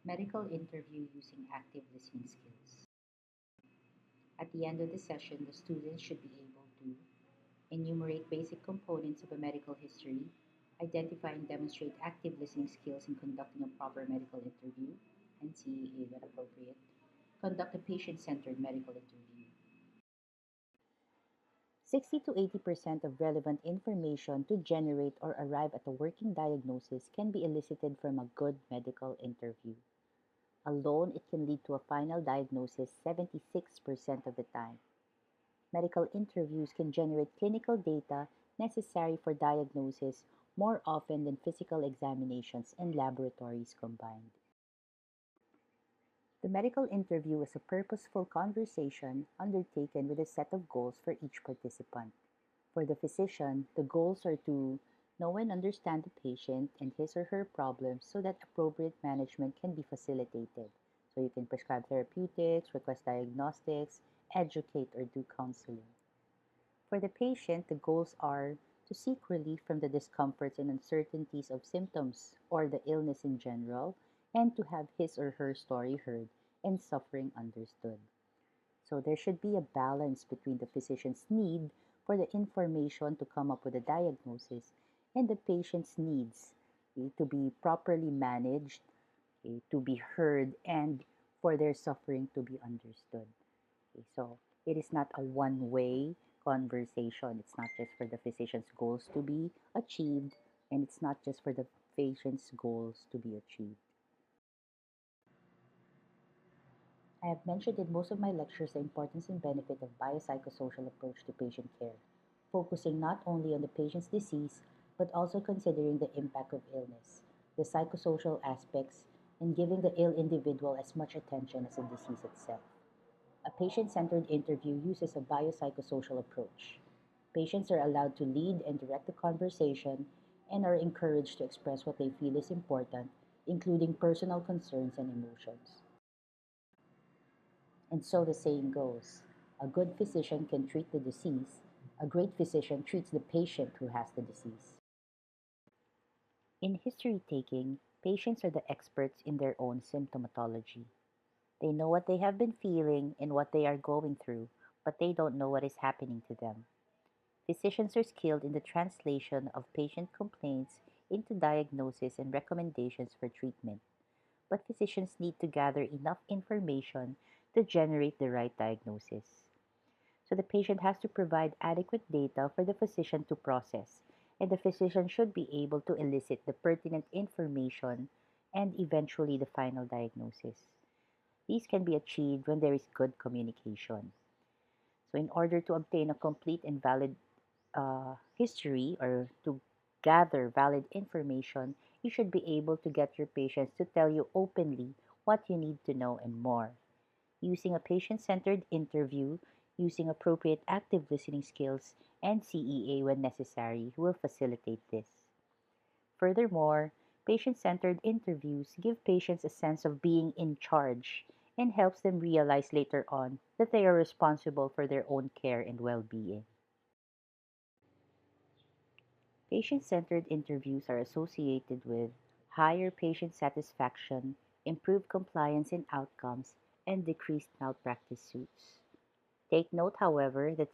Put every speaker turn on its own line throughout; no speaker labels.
Medical interview using active listening skills. At the end of the session, the students should be able to enumerate basic components of a medical history, identify and demonstrate active listening skills in conducting a proper medical interview, and CEA when appropriate, conduct a patient centered medical interview.
60 to 80% of relevant information to generate or arrive at a working diagnosis can be elicited from a good medical interview. Alone, it can lead to a final diagnosis 76% of the time. Medical interviews can generate clinical data necessary for diagnosis more often than physical examinations and laboratories combined. The medical interview is a purposeful conversation undertaken with a set of goals for each participant. For the physician, the goals are to know and understand the patient and his or her problems so that appropriate management can be facilitated. So you can prescribe therapeutics, request diagnostics, educate, or do counseling. For the patient, the goals are to seek relief from the discomforts and uncertainties of symptoms or the illness in general, and to have his or her story heard and suffering understood. So there should be a balance between the physician's need for the information to come up with a diagnosis and the patient's needs to be properly managed, to be heard, and for their suffering to be understood. So it is not a one-way conversation. It's not just for the physician's goals to be achieved, and it's not just for the patient's goals to be achieved. I have mentioned in most of my lectures the importance and benefit of biopsychosocial approach to patient care, focusing not only on the patient's disease, but also considering the impact of illness, the psychosocial aspects, and giving the ill individual as much attention as the disease itself. A patient-centered interview uses a biopsychosocial approach. Patients are allowed to lead and direct the conversation and are encouraged to express what they feel is important, including personal concerns and emotions. And so the saying goes, a good physician can treat the disease, a great physician treats the patient who has the disease. In history taking, patients are the experts in their own symptomatology. They know what they have been feeling and what they are going through, but they don't know what is happening to them. Physicians are skilled in the translation of patient complaints into diagnosis and recommendations for treatment, but physicians need to gather enough information to generate the right diagnosis. So the patient has to provide adequate data for the physician to process, and the physician should be able to elicit the pertinent information and eventually the final diagnosis. These can be achieved when there is good communication. So, in order to obtain a complete and valid history or to gather valid information, you should be able to get your patients to tell you openly what you need to know and more. Using a patient centered interview, using appropriate active listening skills, and CEA when necessary will facilitate this. Furthermore, patient-centered interviews give patients a sense of being in charge and helps them realize later on that they are responsible for their own care and well-being. Patient-centered interviews are associated with higher patient satisfaction, improved compliance and outcomes, and decreased malpractice suits. Take note, however, that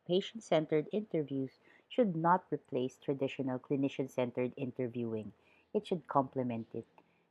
patient-centered interviews should not replace traditional clinician-centered interviewing. It should complement it.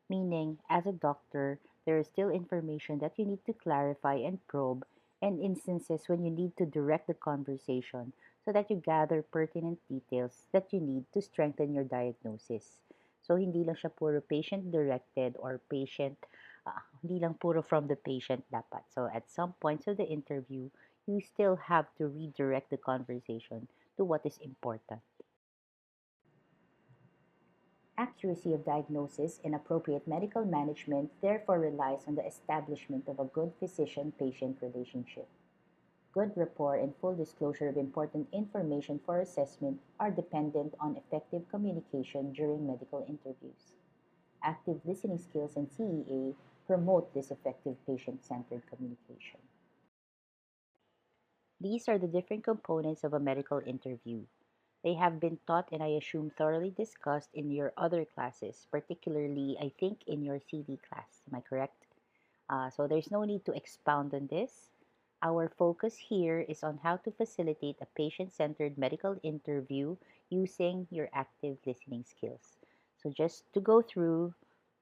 Meaning, as a doctor, there is still information that you need to clarify and probe, and instances when you need to direct the conversation so that you gather pertinent details that you need to strengthen your diagnosis. So, hindi lang siya puro patient-directed or hindi lang puro from the patient dapat. So, at some points of the interview, you still have to redirect the conversation to what is important. Accuracy of diagnosis and appropriate medical management therefore relies on the establishment of a good physician-patient relationship. Good rapport and full disclosure of important information for assessment are dependent on effective communication during medical interviews. Active listening skills and CEA promote this effective patient-centered communication. These are the different components of a medical interview. They have been taught and I assume thoroughly discussed in your other classes, particularly, I think, in your CD class. Am I correct? So there's no need to expound on this. Our focus here is on how to facilitate a patient-centered medical interview using your active listening skills. So just to go through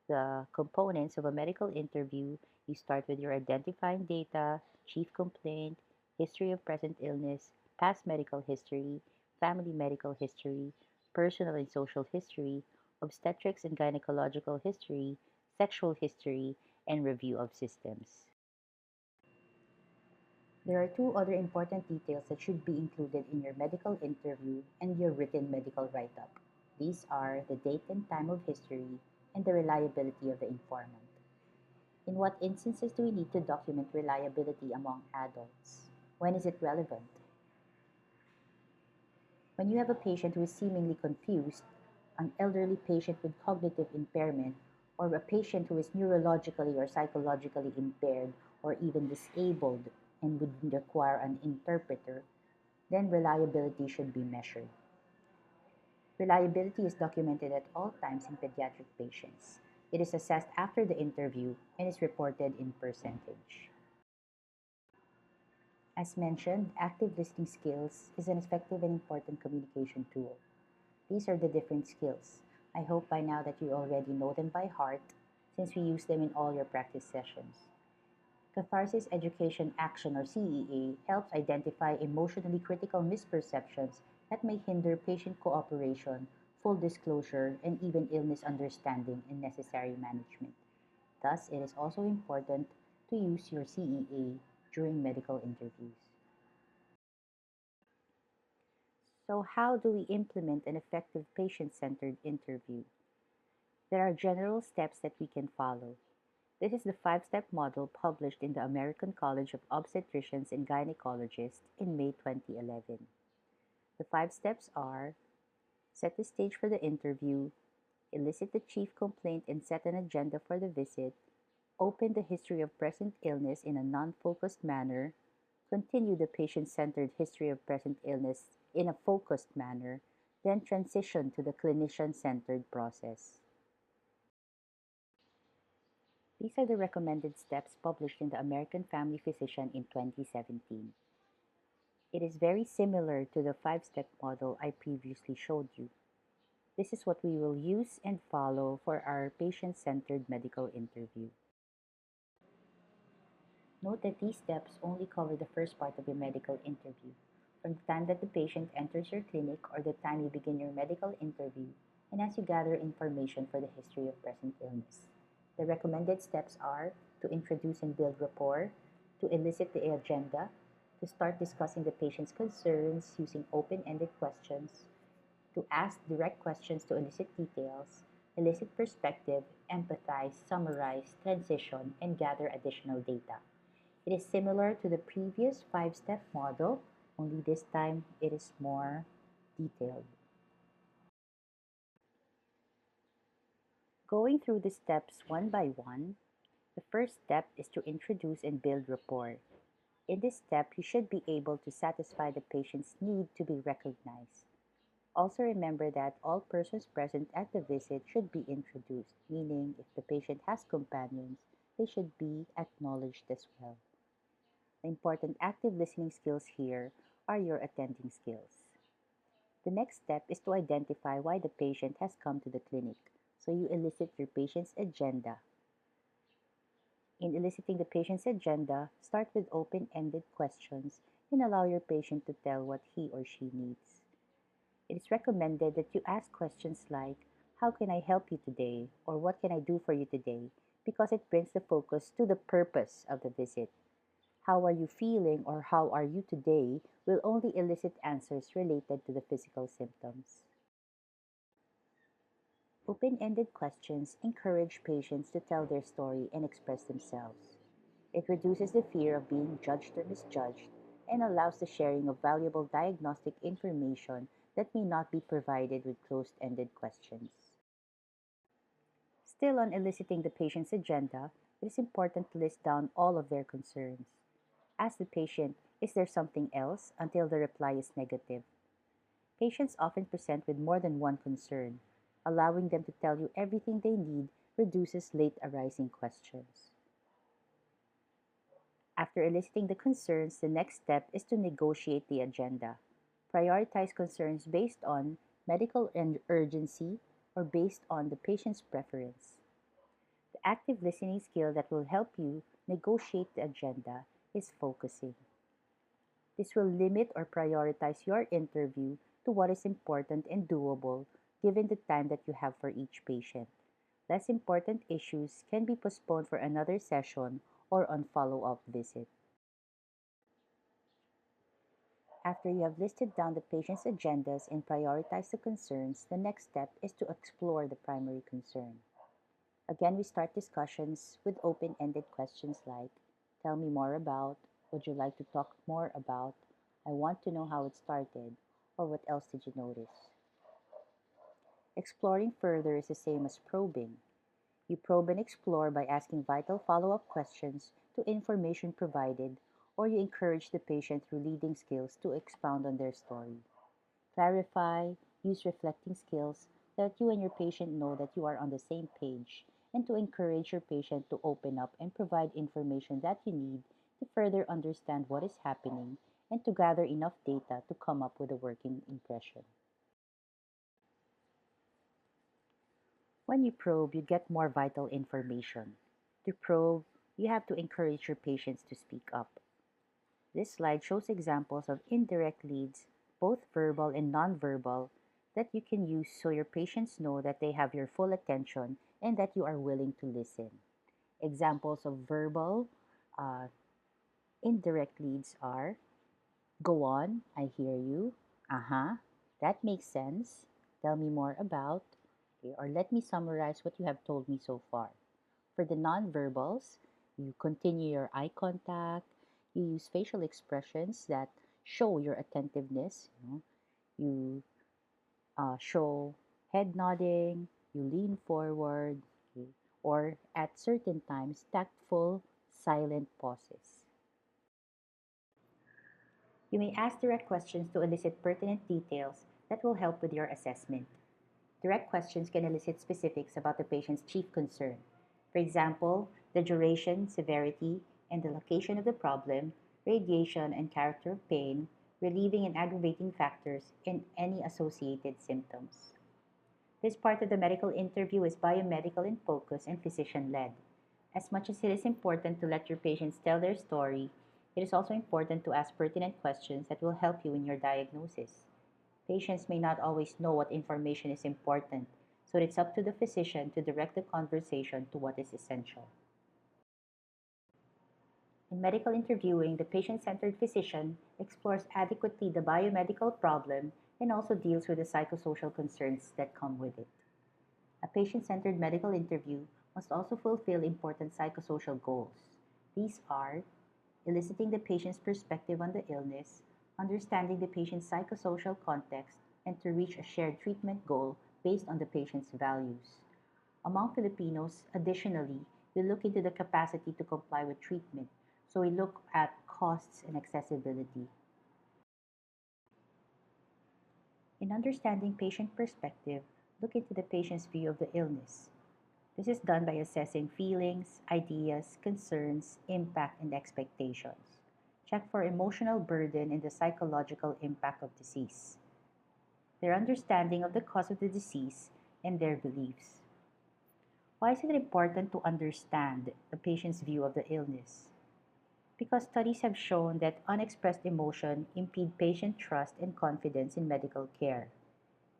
the components of a medical interview, you start with your identifying data, chief complaint, history of present illness, past medical history, family medical history, personal and social history, obstetrics and gynecological history, sexual history, and review of systems. There are two other important details that should be included in your medical interview and your written medical write-up. These are the date and time of history and the reliability of the informant. In what instances do we need to document reliability among adults? When is it relevant? When you have a patient who is seemingly confused, an elderly patient with cognitive impairment, or a patient who is neurologically or psychologically impaired or even disabled and would require an interpreter, then reliability should be measured. Reliability is documented at all times in pediatric patients. It is assessed after the interview and is reported in percentage. As mentioned, active listening skills is an effective and important communication tool. These are the different skills. I hope by now that you already know them by heart since we use them in all your practice sessions. Catharsis Education Action or CEA helps identify emotionally critical misperceptions that may hinder patient cooperation, full disclosure, and even illness understanding and necessary management. Thus, it is also important to use your CEA during medical interviews. So, how do we implement an effective patient centered interview? There are general steps that we can follow. This is the five-step model published in the American College of Obstetricians and Gynecologists in May 2011. The five steps are: set the stage for the interview, elicit the chief complaint and set an agenda for the visit, open the history of present illness in a non-focused manner, continue the patient-centered history of present illness in a focused manner, then transition to the clinician-centered process. These are the recommended steps published in the American Family Physician in 2017. It is very similar to the five-step model I previously showed you. This is what we will use and follow for our patient-centered medical interview. Note that these steps only cover the first part of your medical interview, from the time that the patient enters your clinic or the time you begin your medical interview, and as you gather information for the history of present illness. The recommended steps are to introduce and build rapport, to elicit the agenda, to start discussing the patient's concerns using open-ended questions, to ask direct questions to elicit details, elicit perspective, empathize, summarize, transition, and gather additional data. It is similar to the previous five-step model, only this time it is more detailed. Going through the steps one by one, the first step is to introduce and build rapport. In this step, you should be able to satisfy the patient's need to be recognized. Also remember that all persons present at the visit should be introduced, meaning if the patient has companions, they should be acknowledged as well. The important active listening skills here are your attending skills. The next step is to identify why the patient has come to the clinic, so you elicit your patient's agenda. In eliciting the patient's agenda, start with open-ended questions and allow your patient to tell what he or she needs. It is recommended that you ask questions like, "How can I help you today?" or "What can I do for you today?" because it brings the focus to the purpose of the visit. "How are you feeling?" or "How are you today?" will only elicit answers related to the physical symptoms. Open-ended questions encourage patients to tell their story and express themselves. It reduces the fear of being judged or misjudged and allows the sharing of valuable diagnostic information that may not be provided with closed-ended questions. Still on eliciting the patient's agenda, it is important to list down all of their concerns. Ask the patient, "Is there something else?" until the reply is negative. Patients often present with more than one concern. Allowing them to tell you everything they need reduces late arising questions. After eliciting the concerns, the next step is to negotiate the agenda. Prioritize concerns based on medical urgency or based on the patient's preference. The active listening skill that will help you negotiate the agenda is focusing. This will limit or prioritize your interview to what is important and doable given the time that you have for each patient. Less important issues can be postponed for another session or on follow-up visit. After you have listed down the patient's agendas and prioritized the concerns, the next step is to explore the primary concern. Again, we start discussions with open-ended questions like, tell me more about, would you like to talk more about, I want to know how it started, or what else did you notice? Exploring further is the same as probing. You probe and explore by asking vital follow-up questions to information provided, or you encourage the patient through leading skills to expound on their story. Clarify, use reflecting skills so that you and your patient know that you are on the same page, and to encourage your patient to open up and provide information that you need to further understand what is happening and to gather enough data to come up with a working impression. When you probe, you get more vital information. To probe, you have to encourage your patients to speak up. This slide shows examples of indirect leads, both verbal and nonverbal, that you can use so your patients know that they have your full attention and that you are willing to listen. Examples of verbal uh, indirect leads are, go on, I hear you, uh-huh, that makes sense, tell me more about, okay, or let me summarize what you have told me so far. For the nonverbals, you continue your eye contact, you use facial expressions that show your attentiveness. You show head nodding, you lean forward, okay, or at certain times, tactful, silent pauses. You may ask direct questions to elicit pertinent details that will help with your assessment. Direct questions can elicit specifics about the patient's chief concern. For example, the duration, severity, and the location of the problem, radiation and character of pain, relieving and aggravating factors, and any associated symptoms. This part of the medical interview is biomedical in focus and physician-led. As much as it is important to let your patients tell their story, it is also important to ask pertinent questions that will help you in your diagnosis. Patients may not always know what information is important, so it's up to the physician to direct the conversation to what is essential. In medical interviewing, the patient-centered physician explores adequately the biomedical problem and also deals with the psychosocial concerns that come with it. A patient-centered medical interview must also fulfill important psychosocial goals. These are eliciting the patient's perspective on the illness, understanding the patient's psychosocial context, and to reach a shared treatment goal based on the patient's values. Among Filipinos, additionally, we look into the capacity to comply with treatment, so we look at costs and accessibility. In understanding patient perspective, look into the patient's view of the illness. This is done by assessing feelings, ideas, concerns, impact, and expectations. Check for emotional burden and the psychological impact of disease, their understanding of the cause of the disease, and their beliefs. Why is it important to understand the patient's view of the illness? Because studies have shown that unexpressed emotion impede patient trust and confidence in medical care.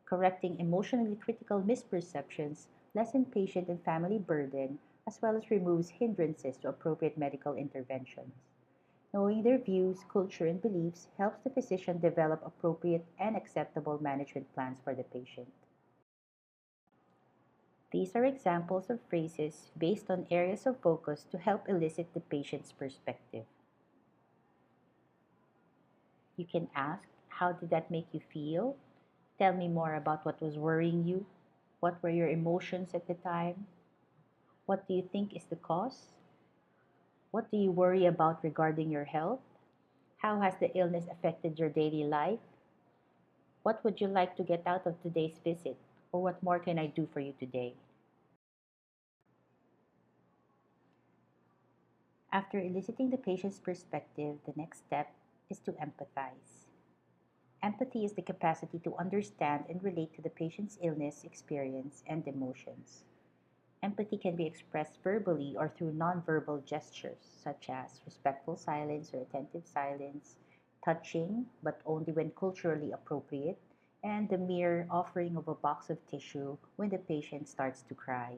Correcting emotionally critical misperceptions lessen patient and family burden as well as removes hindrances to appropriate medical interventions. Knowing their views, culture, and beliefs helps the physician develop appropriate and acceptable management plans for the patient. These are examples of phrases based on areas of focus to help elicit the patient's perspective. You can ask, how did that make you feel? Tell me more about what was worrying you. What were your emotions at the time? What do you think is the cause? What do you worry about regarding your health? How has the illness affected your daily life? What would you like to get out of today's visit? Or what more can I do for you today? After eliciting the patient's perspective, the next step is to empathize. Empathy is the capacity to understand and relate to the patient's illness, experience, and emotions. Empathy can be expressed verbally or through nonverbal gestures, such as respectful silence or attentive silence, touching, but only when culturally appropriate, and the mere offering of a box of tissue when the patient starts to cry.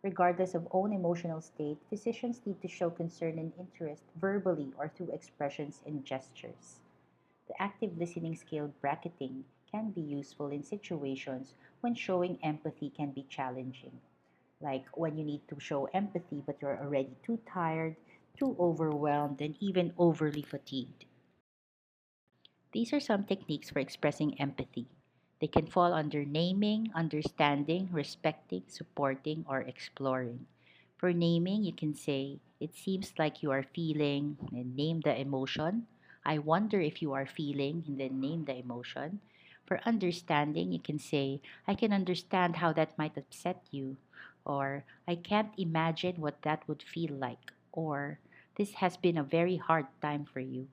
Regardless of own emotional state, physicians need to show concern and interest verbally or through expressions and gestures. The active listening skill bracketing can be useful in situations when showing empathy can be challenging, like when you need to show empathy but you're already too tired, too overwhelmed, and even overly fatigued. These are some techniques for expressing empathy. They can fall under naming, understanding, respecting, supporting, or exploring. For naming, you can say, "It seems like you are feeling," and name the emotion. "I wonder if you are feeling," and then name the emotion. For understanding, you can say, "I can understand how that might upset you," or "I can't imagine what that would feel like," or "This has been a very hard time for you."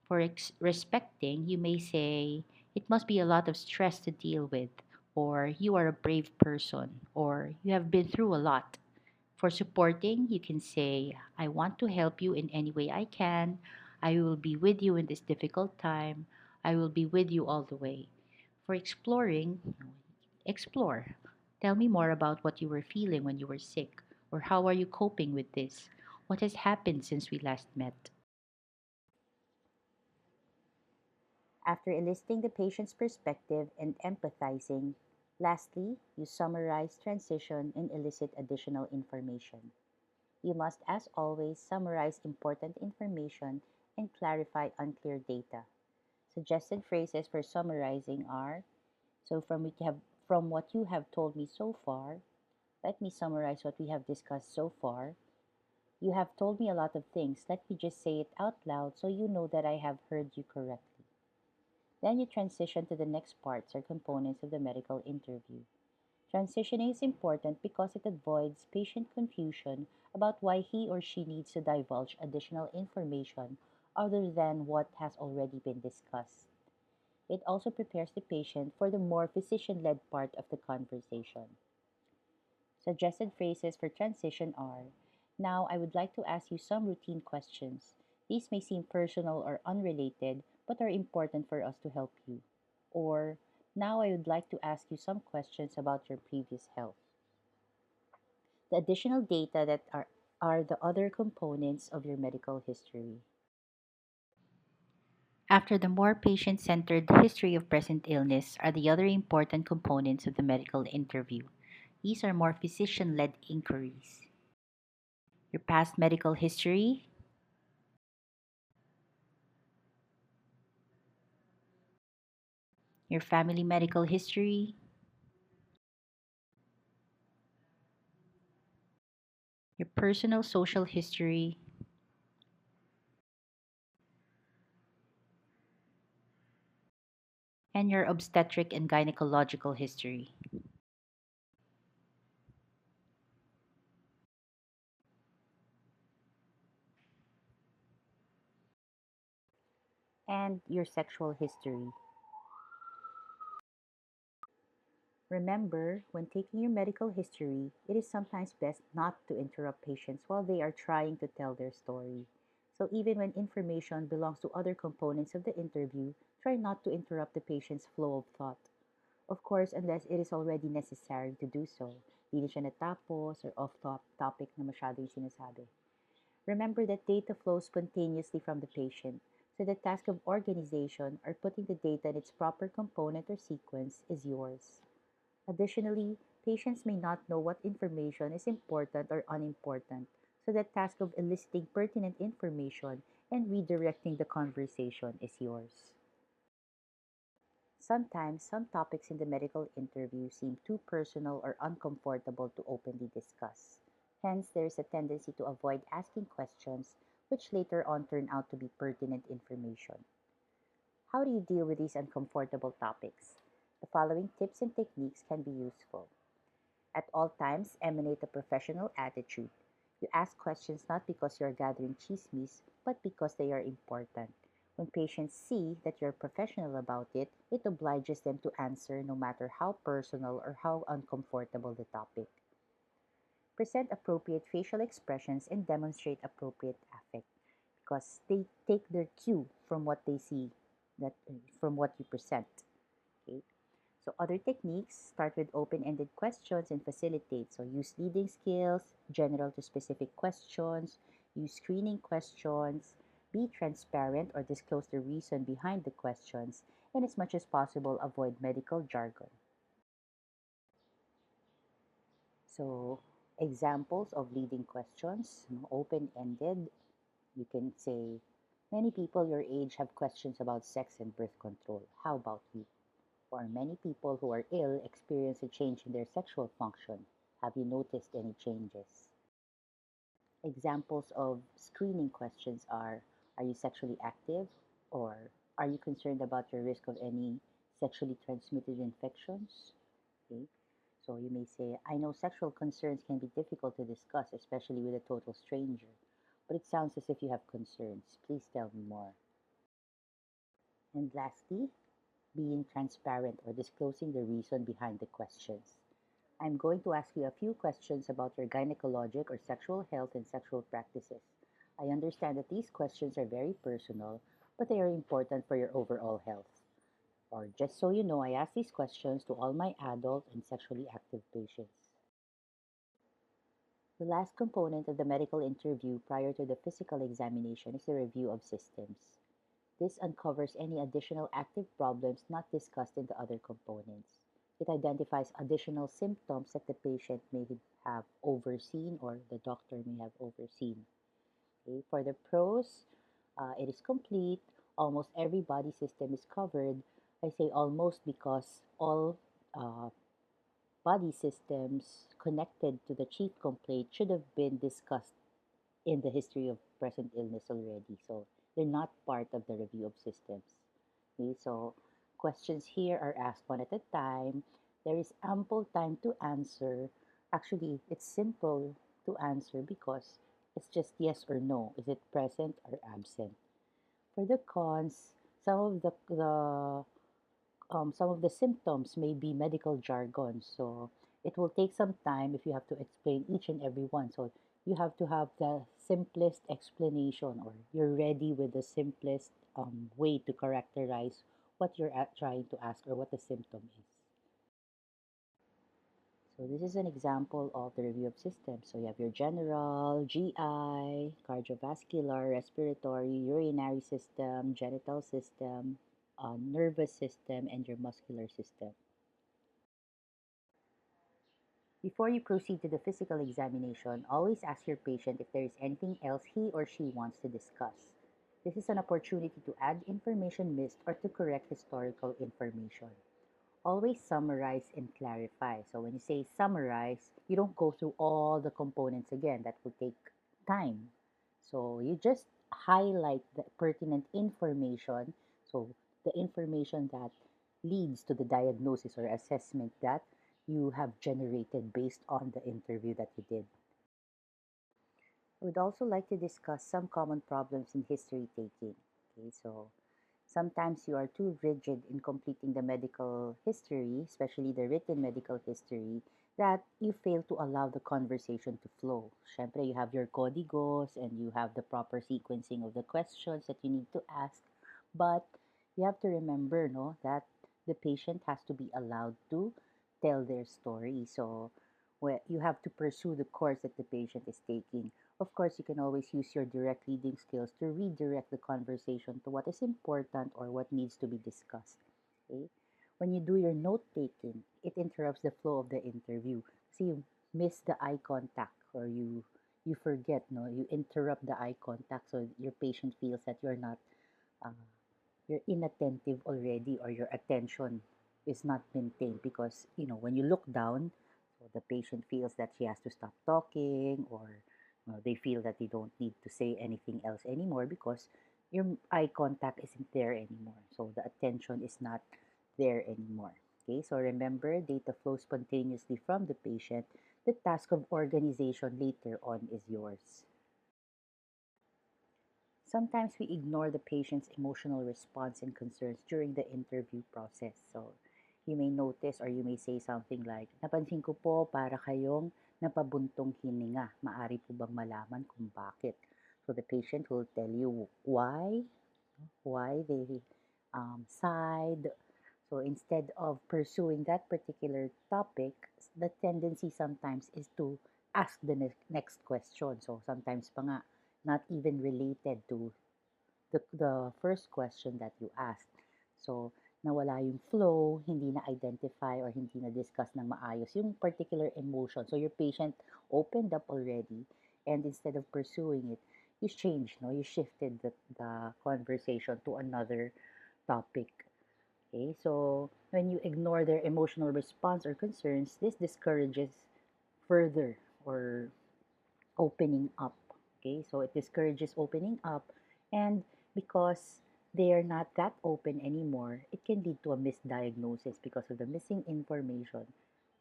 For respecting, you may say, "It must be a lot of stress to deal with," or "You are a brave person," or "You have been through a lot." For supporting, you can say, "I want to help you in any way I can. I will be with you in this difficult time. I will be with you all the way." For exploring, explore. Tell me more about what you were feeling when you were sick, or how are you coping with this? What has happened since we last met? After eliciting the patient's perspective and empathizing, lastly, you summarize, transition, and elicit additional information. You must, as always, summarize important information and clarify unclear data. Suggested phrases for summarizing are: so from what you have told me so far, let me summarize what we have discussed so far. You have told me a lot of things. Let me just say it out loud so you know that I have heard you correctly. Then you transition to the next parts or components of the medical interview. Transitioning is important because it avoids patient confusion about why he or she needs to divulge additional information other than what has already been discussed. It also prepares the patient for the more physician led part of the conversation. Suggested phrases for transition are: "Now I would like to ask you some routine questions. These may seem personal or unrelated, but are important for us to help you." Or, "Now I would like to ask you some questions about your previous health." The additional data are the other components of your medical history. After the more patient centered history of present illness are the other important components of the medical interview. These are more physician led inquiries. Your past medical history, your family medical history, your personal social history, and your obstetric and gynecological history, and your sexual history. Remember, when taking your medical history, it is sometimes best not to interrupt patients while they are trying to tell their story. So, even when information belongs to other components of the interview, try not to interrupt the patient's flow of thought. Of course, unless it is already necessary to do so. Hindi siya natapos or off-topic na masyado yung sinasabi. Remember that data flows spontaneously from the patient, so the task of organization or putting the data in its proper component or sequence is yours. Additionally, patients may not know what information is important or unimportant, so the task of eliciting pertinent information and redirecting the conversation is yours. Sometimes, some topics in the medical interview seem too personal or uncomfortable to openly discuss. Hence, there is a tendency to avoid asking questions which later on turn out to be pertinent information. How do you deal with these uncomfortable topics? The following tips and techniques can be useful. At all times, emanate a professional attitude. You ask questions not because you're gathering chismes, but because they are important. When patients see that you're professional about it, it obliges them to answer no matter how personal or how uncomfortable the topic. Present appropriate facial expressions and demonstrate appropriate affect because they take their cue from what they see, that from what you present. Okay. So other techniques start with open-ended questions and facilitate. So use leading skills, general to specific questions, use screening questions, be transparent or disclose the reason behind the questions, and as much as possible avoid medical jargon. So examples of leading questions, open-ended, you can say, many people your age have questions about sex and birth control. How about you? Or many people who are ill experience a change in their sexual function. Have you noticed any changes? Examples of screening questions are you sexually active? Or are you concerned about your risk of any sexually transmitted infections? Okay. So you may say, I know sexual concerns can be difficult to discuss, especially with a total stranger, but it sounds as if you have concerns. Please tell me more. And lastly, being transparent or disclosing the reason behind the questions. I'm going to ask you a few questions about your gynecologic or sexual health and sexual practices. I understand that these questions are very personal, but they are important for your overall health. Or just so you know, I ask these questions to all my adult and sexually active patients. The last component of the medical interview prior to the physical examination is the review of systems. This uncovers any additional active problems not discussed in the other components. It identifies additional symptoms that the patient may have overseen or the doctor may have overseen. Okay. For the pros, it is complete. Almost every body system is covered. I say almost because all uh, body systems connected to the chief complaint should have been discussed in the history of present illness already. So they're not part of the review of systems. Okay, so questions here are asked one at a time. There is ample time to answer. Actually, it's simple to answer because it's just yes or no. Is it present or absent? For the cons, some of the symptoms may be medical jargon. So it will take some time if you have to explain each and every one. So you have to have the simplest explanation or you're ready with the simplest way to characterize what you're trying to ask or what the symptom is. So this is an example of the review of systems. So you have your general, GI, cardiovascular, respiratory, urinary system, genital system, nervous system, and your muscular system. Before you proceed to the physical examination, always ask your patient if there is anything else he or she wants to discuss. This is an opportunity to add information missed or to correct historical information. Always summarize and clarify. So when you say summarize, you don't go through all the components again. That will take time. So you just highlight the pertinent information. So the information that leads to the diagnosis or assessment that you have generated based on the interview that you did. I would also like to discuss some common problems in history taking. Okay, so sometimes you are too rigid in completing the medical history, especially the written medical history, that you fail to allow the conversation to flow. Syempre, you have your códigos and you have the proper sequencing of the questions that you need to ask, but you have to remember, no, that the patient has to be allowed to tell their story. So, you have to pursue the course that the patient is taking. Of course, you can always use your direct leading skills to redirect the conversation to what is important or what needs to be discussed. Okay? When you do your note taking, it interrupts the flow of the interview. So you miss the eye contact or you forget, no, you interrupt the eye contact so your patient feels that uh, you're inattentive already or your attention is not maintained because when you look down, so the patient feels that she has to stop talking or they feel that they don't need to say anything else anymore because your eye contact isn't there anymore. So the attention is not there anymore. Okay, so remember, data flows spontaneously from the patient. The task of organization later on is yours. Sometimes we ignore the patient's emotional response and concerns during the interview process. So you may notice or you may say something like, napansin ko po para kayong napabuntong hininga. Maari po bang malaman kung bakit? So the patient will tell you why they sighed. So instead of pursuing that particular topic, the tendency sometimes is to ask the next question. So sometimes pa nga, not even related to the first question that you asked. So nawala yung flow, hindi na-identify or hindi na-discuss ng maayos yung particular emotion. So your patient opened up already and instead of pursuing it, you changed, no? You shifted the conversation to another topic. Okay, so when you ignore their emotional response or concerns, this discourages further or opening up. Okay, so it discourages opening up, and because they are not that open anymore, it can lead to a misdiagnosis because of the missing information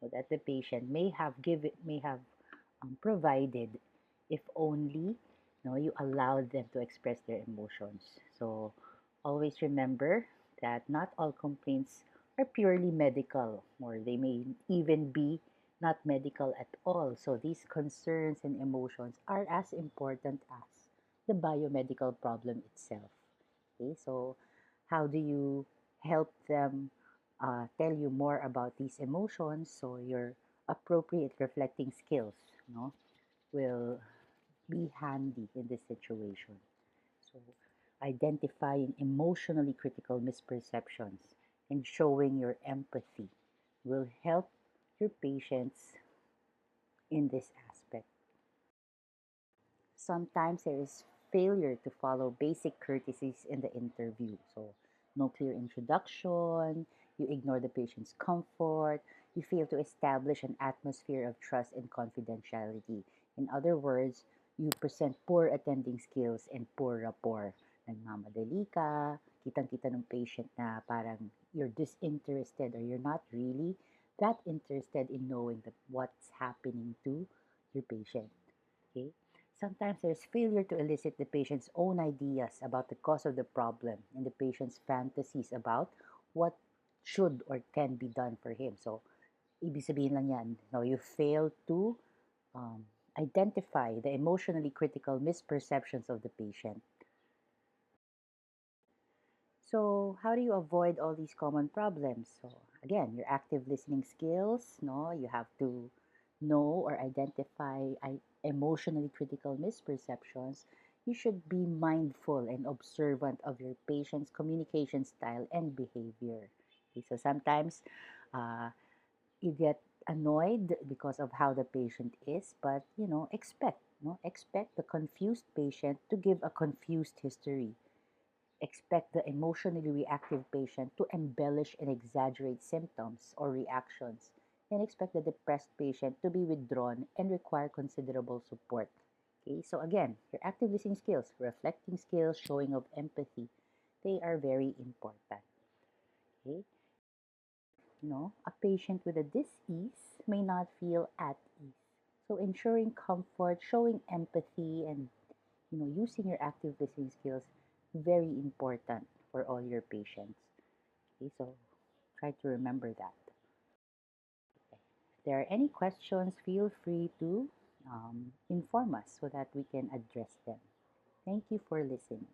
that the patient may have provided if only you allowed them to express their emotions. So always remember that not all complaints are purely medical, or they may even be not medical at all. So these concerns and emotions are as important as the biomedical problem itself. Okay, so how do you help them tell you more about these emotions? So your appropriate reflecting skills, no, will be handy in this situation. So identifying emotionally critical misperceptions and showing your empathy will help your patients in this aspect. Sometimes there is failure to follow basic courtesies in the interview. So, no clear introduction, you ignore the patient's comfort, you fail to establish an atmosphere of trust and confidentiality. In other words, you present poor attending skills and poor rapport. Nagmamadali ka, kitang-kita ng patient na parang you're disinterested or you're not really that interested in knowing that what's happening to your patient. Okay? Sometimes there's failure to elicit the patient's own ideas about the cause of the problem and the patient's fantasies about what should or can be done for him. So, ibig sabihin lang yan, no, you fail to um, identify the emotionally critical misperceptions of the patient. So, how do you avoid all these common problems? So, again, your active listening skills, no, you have to know or identify emotionally critical misperceptions. You should be mindful and observant of your patient's communication style and behavior. Okay, so sometimes uh, you get annoyed because of how the patient is, but expect the confused patient to give a confused history. Expect the emotionally reactive patient to embellish and exaggerate symptoms or reactions, and expect the depressed patient to be withdrawn and require considerable support. Okay, so again, your active listening skills, reflecting skills, showing of empathy, they are very important. Okay, a patient with a dis-ease may not feel at ease. So ensuring comfort, showing empathy, and using your active listening skills, very important for all your patients. Okay, so try to remember that. If there are any questions, feel free to inform us so that we can address them. Thank you for listening.